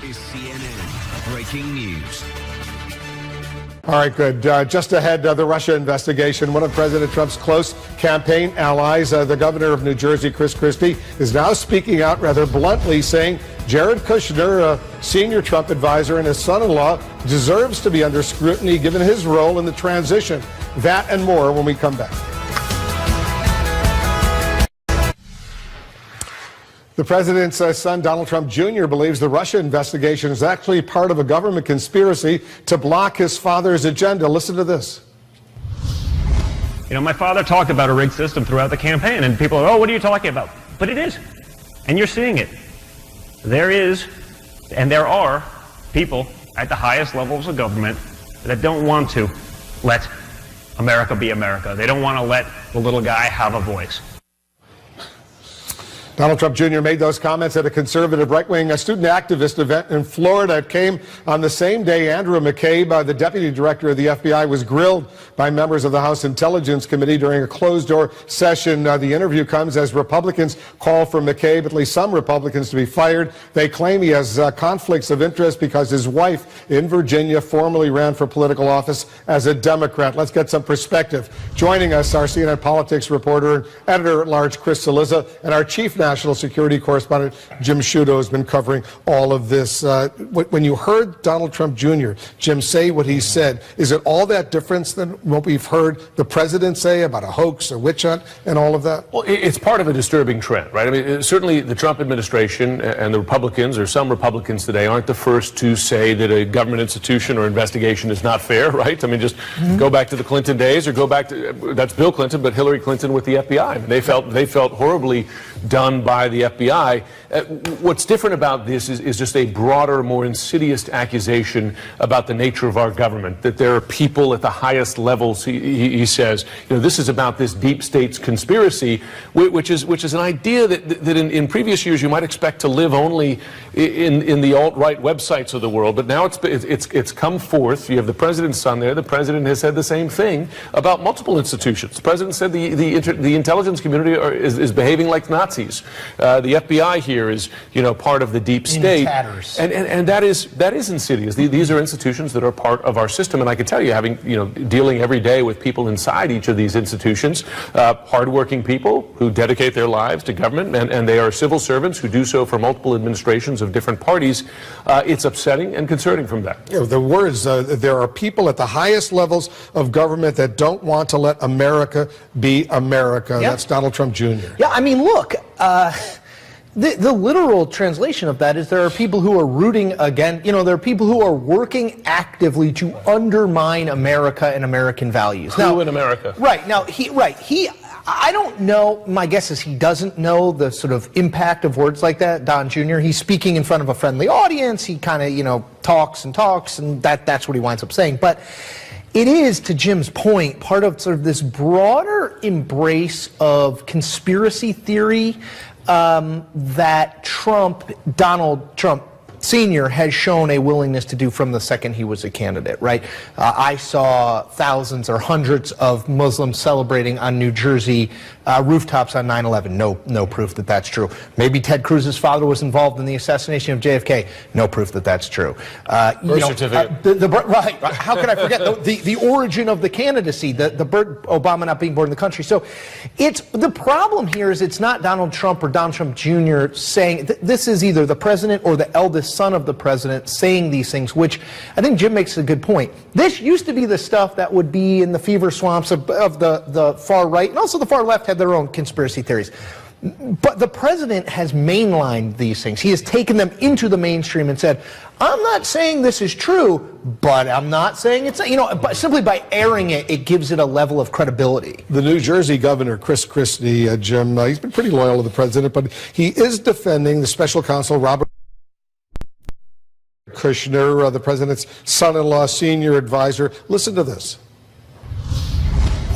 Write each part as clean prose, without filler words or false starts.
is CNN Breaking News. All right, good. Just ahead, the Russia investigation. One of President Trump's close campaign allies, the governor of New Jersey, Chris Christie, is now speaking out rather bluntly, saying Jared Kushner, a senior Trump advisor and his son-in-law, deserves to be under scrutiny given his role in the transition. That and more when we come back. The president's son, Donald Trump Jr., believes the Russia investigation is actually part of a government conspiracy to block his father's agenda. Listen to this. You know, my father talked about a rigged system throughout the campaign, and people are, oh, what are you talking about? But it is. And you're seeing it. There is, and there are, people at the highest levels of government that don't want to let America be America. They don't want to let the little guy have a voice. Donald Trump Jr. made those comments at a conservative right-wing student activist event in Florida. It came on the same day Andrew McCabe, the deputy director of the FBI, was grilled by members of the House Intelligence Committee during a closed-door session. The interview comes as Republicans call for McCabe, at least some Republicans, to be fired. They claim he has conflicts of interest because his wife in Virginia formerly ran for political office as a Democrat. Let's get some perspective. Joining us, our CNN politics reporter and editor-at-large Chris Cillizza, and our chief national security correspondent Jim Sciutto has been covering all of this. When you heard Donald Trump Jr., Jim, say what he said, is it all that difference than what we've heard the president say about a hoax, a witch hunt, and all of that? Well, it's part of a disturbing trend, right? I mean, certainly the Trump administration and the Republicans, or some Republicans today, aren't the first to say that a government institution or investigation is not fair, right? I mean, just go back to the Clinton days, or go back to, that's Bill Clinton, but Hillary Clinton with the FBI. I mean, they felt horribly done by the FBI. What's different about this is just a broader, more insidious accusation about the nature of our government, that there are people at the highest levels, he says, you know, this is about this deep state's conspiracy, which is an idea that in previous years you might expect to live only in the alt-right websites of the world, but now it's come forth. You have the president's son there. The president has said the same thing about multiple institutions. The president said the intelligence community is behaving like Nazis. The FBI here is, you know, part of the deep state, and that is insidious. These are institutions that are part of our system, and I can tell you, having, you know, dealing every day with people inside each of these institutions, hardworking people who dedicate their lives to government, and they are civil servants who do so for multiple administrations of different parties. It's upsetting and concerning from that. You know, the words, there are people at the highest levels of government that don't want to let America be America. Yep. That's Donald Trump Jr. Yeah, I mean, look, the literal translation of that is there are people who are rooting against, you know, there are people who are working actively to undermine America and American values. Who in America? Right. Now, I don't know, my guess is he doesn't know the sort of impact of words like that, Don Jr. He's speaking in front of a friendly audience. He kind of, you know, talks, and that's what he winds up saying. But it is, to Jim's point, part of sort of this broader embrace of conspiracy theory that Donald Trump Sr. has shown a willingness to do from the second he was a candidate, right? I saw thousands or hundreds of Muslims celebrating on New Jersey rooftops on 9/11. No proof that that's true. Maybe Ted Cruz's father was involved in the assassination of JFK. No proof that that's true. Birth certificate. Right. How could I forget the origin of the candidacy, the Obama not being born in the country? So it's the problem here is it's not Donald Trump or Donald Trump Jr. saying this is either the president or the eldest son of the president saying these things, which I think Jim makes a good point. This used to be the stuff that would be in the fever swamps of the far right, and also the far left had their own conspiracy theories. But the president has mainlined these things. He has taken them into the mainstream and said, I'm not saying this is true, but I'm not saying it's, you know, but simply by airing it, it gives it a level of credibility. The New Jersey governor, Chris Christie, Jim, he's been pretty loyal to the president, but he is defending the special counsel, Robert Kushner, the president's son-in-law, senior advisor. Listen to this.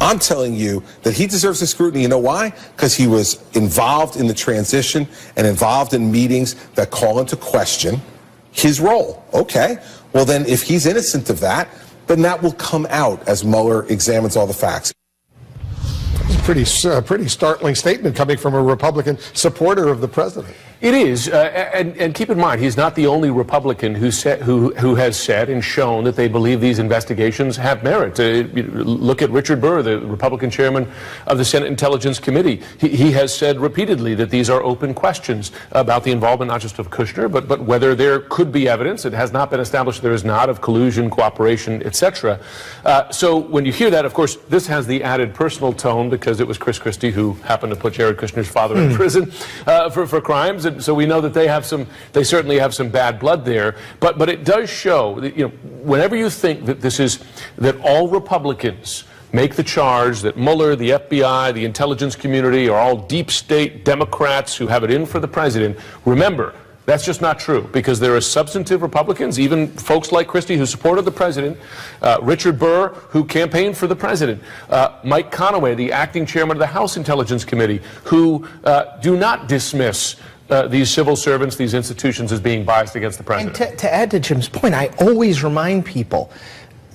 I'm telling you that he deserves the scrutiny. You know why? Because he was involved in the transition and involved in meetings that call into question his role. Okay, well then if he's innocent of that, then that will come out as Mueller examines all the facts. It's a pretty startling statement coming from a Republican supporter of the president. It is, and keep in mind, he's not the only Republican who has said and shown that they believe these investigations have merit. Look at Richard Burr, the Republican chairman of the Senate Intelligence Committee. He has said repeatedly that these are open questions about the involvement not just of Kushner, but whether there could be evidence. It has not been established there is not of collusion, cooperation, etc. So when you hear that, of course, this has the added personal tone because it was Chris Christie who happened to put Jared Kushner's father in prison for crimes. So we know that they certainly have some bad blood there. But it does show that, whenever you think that that all Republicans make the charge that Mueller, the FBI, the intelligence community are all deep state Democrats who have it in for the president, remember, that's just not true, because there are substantive Republicans, even folks like Christie who supported the president, Richard Burr who campaigned for the president, Mike Conaway, the acting chairman of the House Intelligence Committee, who do not dismiss these civil servants, these institutions, as being biased against the president. And to add to Jim's point, I always remind people,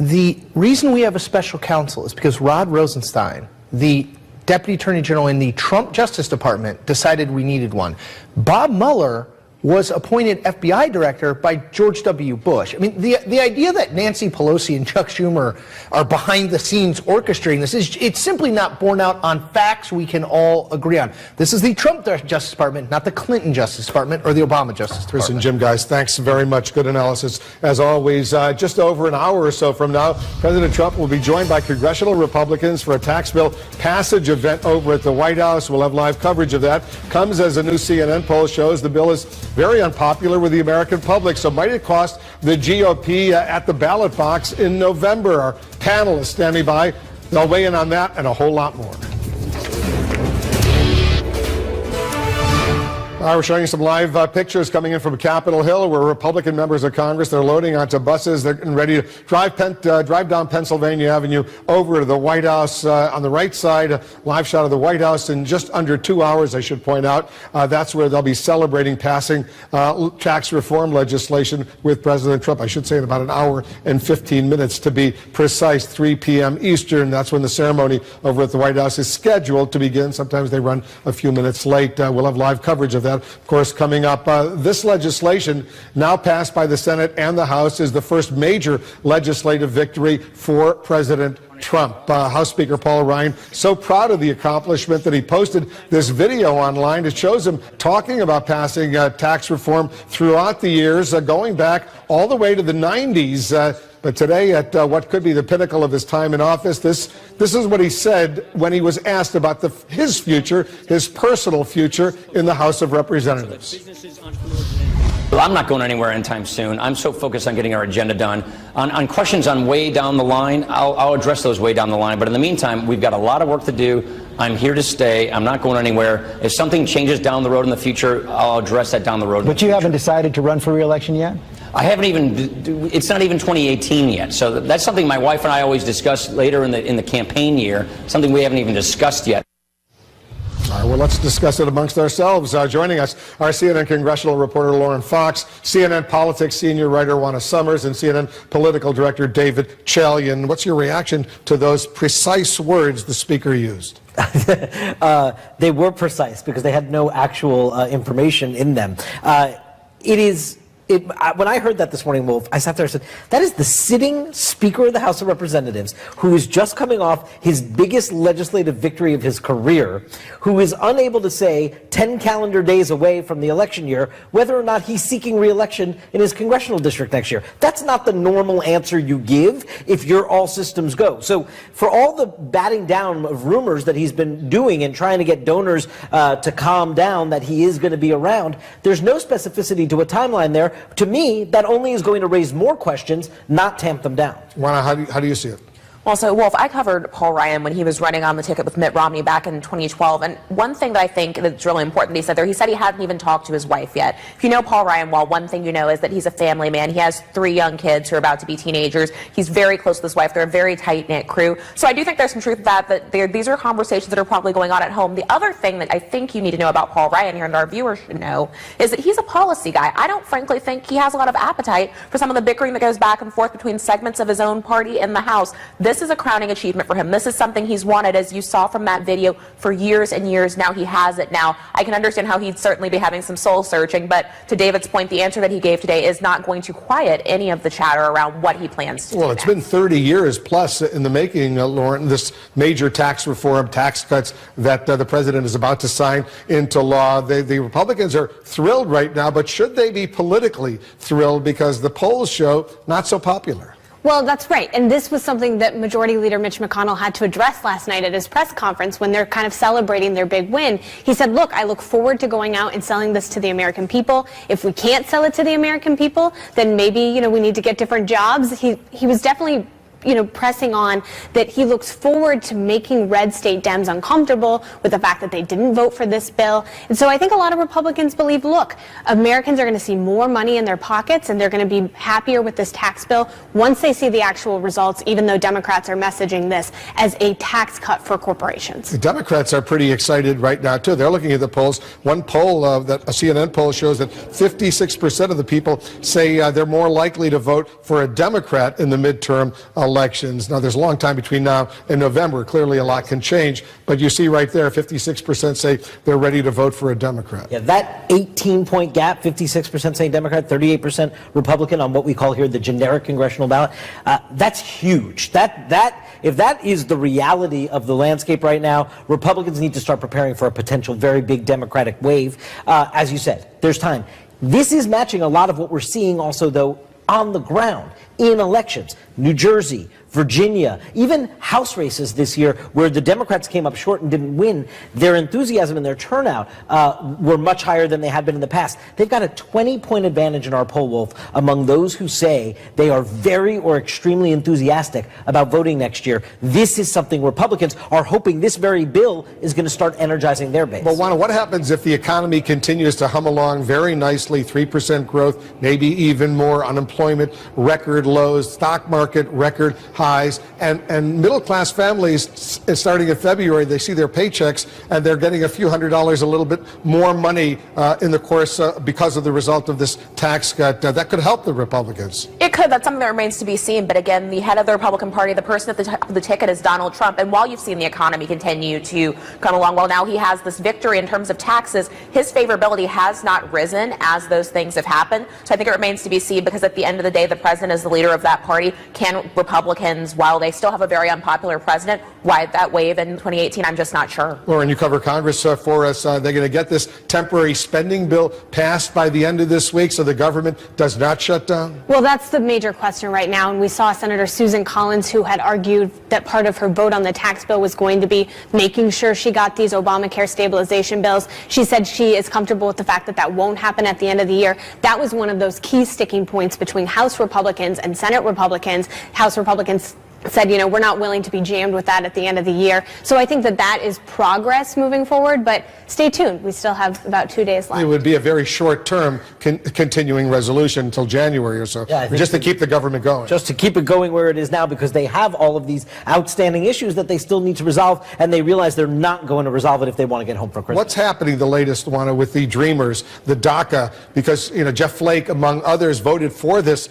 the reason we have a special counsel is because Rod Rosenstein, the Deputy Attorney General in the Trump Justice Department, decided we needed one. Bob Mueller was appointed FBI director by George W. Bush. I mean, the idea that Nancy Pelosi and Chuck Schumer are behind the scenes orchestrating this it's simply not borne out on facts we can all agree on. This is the Trump Justice Department, not the Clinton Justice Department or the Obama Justice Department. Chris and Jim, guys, thanks very much. Good analysis as always. Just over an hour or so from now, President Trump will be joined by congressional Republicans for a tax bill passage event over at the White House. We'll have live coverage of that. Comes as a new CNN poll shows the bill is very unpopular with the American public. So might it cost the GOP at the ballot box in November? Our panelists standing by. They'll weigh in on that and a whole lot more. We're showing you some live pictures coming in from Capitol Hill where Republican members of Congress, they're loading onto buses. They're getting ready to drive down Pennsylvania Avenue over to the White House. On the right side, a live shot of the White House in just under 2 hours, I should point out. That's where they'll be celebrating passing tax reform legislation with President Trump. I should say in about an hour and 15 minutes to be precise, 3 p.m. Eastern. That's when the ceremony over at the White House is scheduled to begin. Sometimes they run a few minutes late. We'll have live coverage of that. Of course, coming up, this legislation now passed by the Senate and the House is the first major legislative victory for President Trump. House Speaker Paul Ryan, so proud of the accomplishment that he posted this video online. It shows him talking about passing tax reform throughout the years, going back all the way to the 90s. But today, at what could be the pinnacle of his time in office, this is what he said when he was asked about his future, his personal future in the House of Representatives. Well, I'm not going anywhere anytime soon. I'm so focused on getting our agenda done. On questions on way down the line, I'll address those way down the line. But in the meantime, we've got a lot of work to do. I'm here to stay. I'm not going anywhere. If something changes down the road in the future, I'll address that down the road. But you haven't decided to run for re-election yet? I haven't even, it's not even 2018 yet. So that's something my wife and I always discuss later in the campaign year, something we haven't even discussed yet. All right, well, let's discuss it amongst ourselves. Joining us, our CNN congressional reporter Lauren Fox, CNN politics senior writer Juana Summers, and CNN political director David Chalian. What's your reaction to those precise words the speaker used? They were precise because they had no actual information in them. When I heard that this morning, Wolf, I sat there and said, that is the sitting Speaker of the House of Representatives who is just coming off his biggest legislative victory of his career, who is unable to say 10 calendar days away from the election year whether or not he's seeking re-election in his congressional district next year. That's not the normal answer you give if you're all systems go. So for all the batting down of rumors that he's been doing and trying to get donors to calm down that he is going to be around, there's no specificity to a timeline there. To me, that only is going to raise more questions, not tamp them down. Juana, how do you see it? Well, so, Wolf, I covered Paul Ryan when he was running on the ticket with Mitt Romney back in 2012. And one thing that I think that's really important he said there, he said he hadn't even talked to his wife yet. If you know Paul Ryan well, one thing you know is that he's a family man. He has 3 young kids who are about to be teenagers. He's very close to his wife. They're a very tight-knit crew. So I do think there's some truth to that these are conversations that are probably going on at home. The other thing that I think you need to know about Paul Ryan here and our viewers should know is that he's a policy guy. I don't frankly think he has a lot of appetite for some of the bickering that goes back and forth between segments of his own party in the House. This This is a crowning achievement for him. This is something he's wanted, as you saw from that video, for years and years. Now he has it. Now, I can understand how he'd certainly be having some soul searching, but to David's point, the answer that he gave today is not going to quiet any of the chatter around what he plans to do. Well, it's been 30 years plus in the making, Lauren, this major tax reform, tax cuts that the president is about to sign into law. The Republicans are thrilled right now, but should they be politically thrilled, because the polls show not so popular? Well, that's right. And this was something that Majority Leader Mitch McConnell had to address last night at his press conference when they're kind of celebrating their big win. He said, look, I look forward to going out and selling this to the American people. If we can't sell it to the American people, then maybe, we need to get different jobs. He was definitely pressing on that he looks forward to making red state Dems uncomfortable with the fact that they didn't vote for this bill. And so I think a lot of Republicans believe, look, Americans are going to see more money in their pockets and they're going to be happier with this tax bill once they see the actual results, even though Democrats are messaging this as a tax cut for corporations. The Democrats are pretty excited right now, too. They're looking at the polls. One poll, a CNN poll, shows that 56% of the people say they're more likely to vote for a Democrat in the midterm elections. Now, there's a long time between now and November. Clearly, a lot can change. But you see right there, 56% say they're ready to vote for a Democrat. Yeah, that 18-point gap, 56% saying Democrat, 38% Republican on what we call here the generic congressional ballot, that's huge. If that is the reality of the landscape right now, Republicans need to start preparing for a potential very big Democratic wave. As you said, there's time. This is matching a lot of what we're seeing also, though, on the ground in elections. New Jersey, Virginia, even House races this year where the Democrats came up short and didn't win, their enthusiasm and their turnout were much higher than they had been in the past. They've got a 20-point advantage in our poll, Wolf, among those who say they are very or extremely enthusiastic about voting next year. This is something Republicans are hoping this very bill is going to start energizing their base. But Juana, what happens if the economy continues to hum along very nicely, 3% growth, maybe even more, unemployment, record lows, stock market, record highs, and middle-class families, starting in February, they see their paychecks and they're getting a few $100s, a little bit more money in the course because of the result of this tax cut. That could help the Republicans. It could. That's something that remains to be seen. But again, the head of the Republican Party, the person at the top of the ticket is Donald Trump. And while you've seen the economy continue to come along, well, now he has this victory in terms of taxes, his favorability has not risen as those things have happened. So I think it remains to be seen, because at the end of the day, the president is the leader of that party. Can Republicans, while they still have a very unpopular president, ride that wave in 2018? I'm just not sure. Lauren, you cover Congress for us. They're going to get this temporary spending bill passed by the end of this week so the government does not shut down? Well, that's the major question right now. And we saw Senator Susan Collins, who had argued that part of her vote on the tax bill was going to be making sure she got these Obamacare stabilization bills. She said she is comfortable with the fact that that won't happen at the end of the year. That was one of those key sticking points between House Republicans and Senate Republicans. House Republicans said, we're not willing to be jammed with that at the end of the year. So I think that is progress moving forward, but stay tuned. We still have about 2 days left. It would be a very short-term continuing resolution until January or so, just to keep the government going. Just to keep it going where it is now, because they have all of these outstanding issues that they still need to resolve, and they realize they're not going to resolve it if they want to get home for Christmas. What's happening, the latest, Juana, with the Dreamers, the DACA, because Jeff Flake, among others, voted for this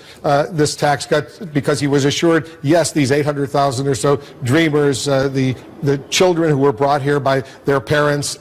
tax cut because he was assured, yes, these 800,000 or so Dreamers, the children who were brought here by their parents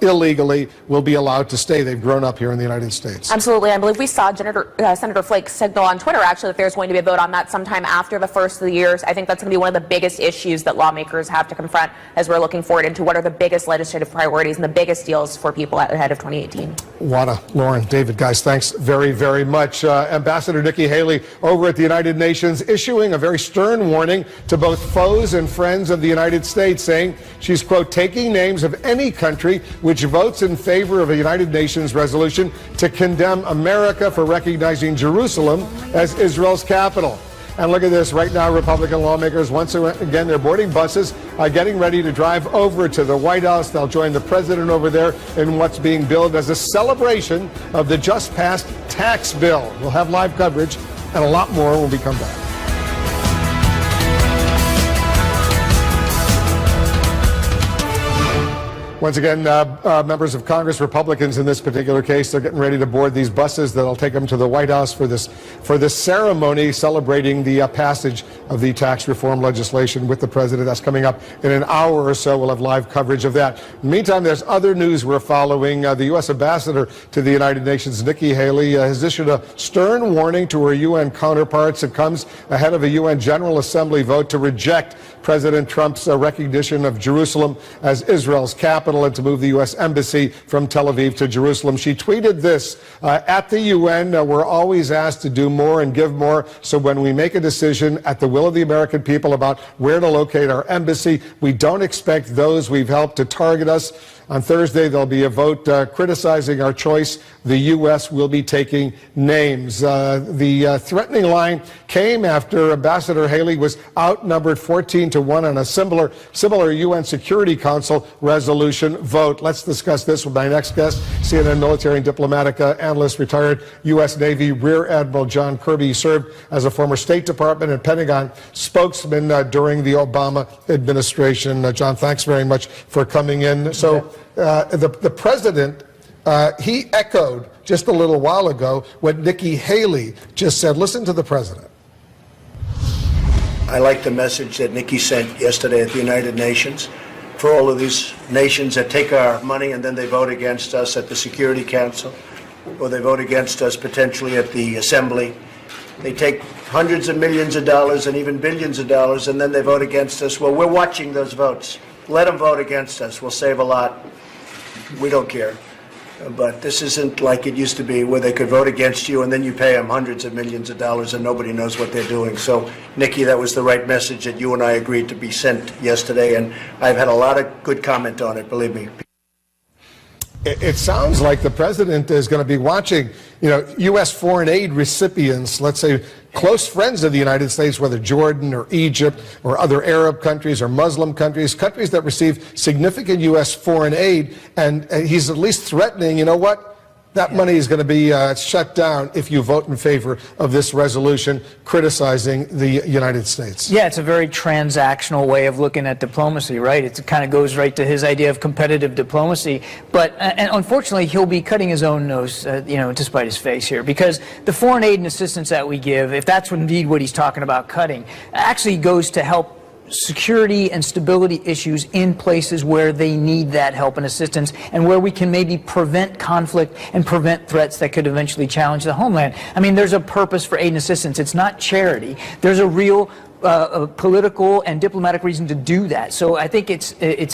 illegally, will be allowed to stay. They've grown up here in the United States. Absolutely. I believe we saw Senator Flake signal on Twitter, actually, that there's going to be a vote on that sometime after the first of the years. I think that's going to be one of the biggest issues that lawmakers have to confront as we're looking forward into what are the biggest legislative priorities and the biggest deals for people ahead of 2018. Juana, Lauren, David, guys, thanks very, very much. Ambassador Nikki Haley over at the United Nations issuing a very stern warning to both foes and friends of the United States, saying she's, quote, taking names of any country which votes in favor of a United Nations resolution to condemn America for recognizing Jerusalem as Israel's capital. And look at this. Right now, Republican lawmakers, once again, they're boarding buses, getting ready to drive over to the White House. They'll join the president over there in what's being billed as a celebration of the just passed tax bill. We'll have live coverage and a lot more when we come back. Once again, members of Congress, Republicans in this particular case, they're getting ready to board these buses that'll take them to the White House for this ceremony celebrating the passage of the tax reform legislation with the president. That's coming up in an hour or so. We'll have live coverage of that. In the meantime, there's other news we're following. The U.S. ambassador to the United Nations, Nikki Haley, has issued a stern warning to her UN counterparts. It comes ahead of a UN General Assembly vote to reject President Trump's recognition of Jerusalem as Israel's capital and to move the U.S. Embassy from Tel Aviv to Jerusalem. She tweeted this, at the UN, we're always asked to do more and give more. So when we make a decision at the will of the American people about where to locate our embassy, we don't expect those we've helped to target us. On Thursday, there'll be a vote criticizing our choice. The U.S. will be taking names. The threatening line came after Ambassador Haley was outnumbered 14-1 on a similar UN Security Council resolution vote. Let's discuss this with my next guest, CNN military and diplomatic analyst, retired U.S. Navy Rear Admiral John Kirby. He served as a former State Department and Pentagon spokesman during the Obama administration. John, thanks very much for coming in. So the president, he echoed just a little while ago what Nikki Haley just said. Listen to the president. I like the message that Nikki sent yesterday at the United Nations for all of these nations that take our money and then they vote against us at the Security Council, or they vote against us potentially at the Assembly. They take hundreds of millions of dollars and even billions of dollars and then they vote against us. Well, we're watching those votes. Let them vote against us. We'll save a lot. We don't care. But this isn't like it used to be where they could vote against you and then you pay them hundreds of millions of dollars and nobody knows what they're doing. So, Nikki, that was the right message that you and I agreed to be sent yesterday, and I've had a lot of good comment on it, believe me. It sounds like the president is going to be watching, U.S. foreign aid recipients, let's say close friends of the United States, whether Jordan or Egypt or other Arab countries or Muslim countries that receive significant U.S. foreign aid. And he's at least threatening, you know what? That money is going to be shut down if you vote in favor of this resolution criticizing the United States. Yeah, it's a very transactional way of looking at diplomacy, right? It kind of goes right to his idea of competitive diplomacy. But and unfortunately, he'll be cutting his own nose, despite his face here, because the foreign aid and assistance that we give, if that's indeed what he's talking about cutting, actually goes to help security and stability issues in places where they need that help and assistance and where we can maybe prevent conflict and prevent threats that could eventually challenge the homeland. I mean, there's a purpose for aid and assistance. It's not charity. There's a real political and diplomatic reason to do that. So I think it's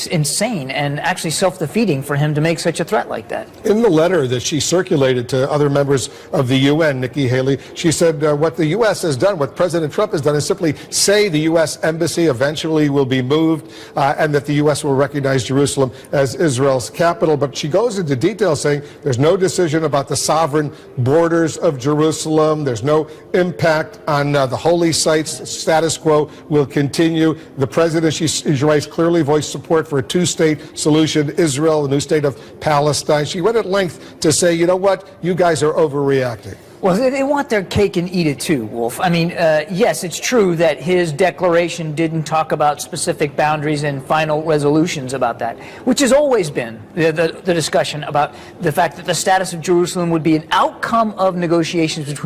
insane and actually self-defeating for him to make such a threat like that. In the letter that she circulated to other members of the UN, Nikki Haley, she said what the U.S. has done, what President Trump has done, is simply say the U.S. embassy eventually will be moved and that the U.S. will recognize Jerusalem as Israel's capital. But she goes into detail saying there's no decision about the sovereign borders of Jerusalem. There's no impact on the holy sites. Status quo will continue. The president, she writes, clearly voiced support for a two-state solution, Israel, a new state of Palestine. She went at length to say, you know what, you guys are overreacting. Well, they want their cake and eat it too, Wolf. I mean, yes, it's true that his declaration didn't talk about specific boundaries and final resolutions about that, which has always been the discussion about the fact that the status of Jerusalem would be an outcome of negotiations between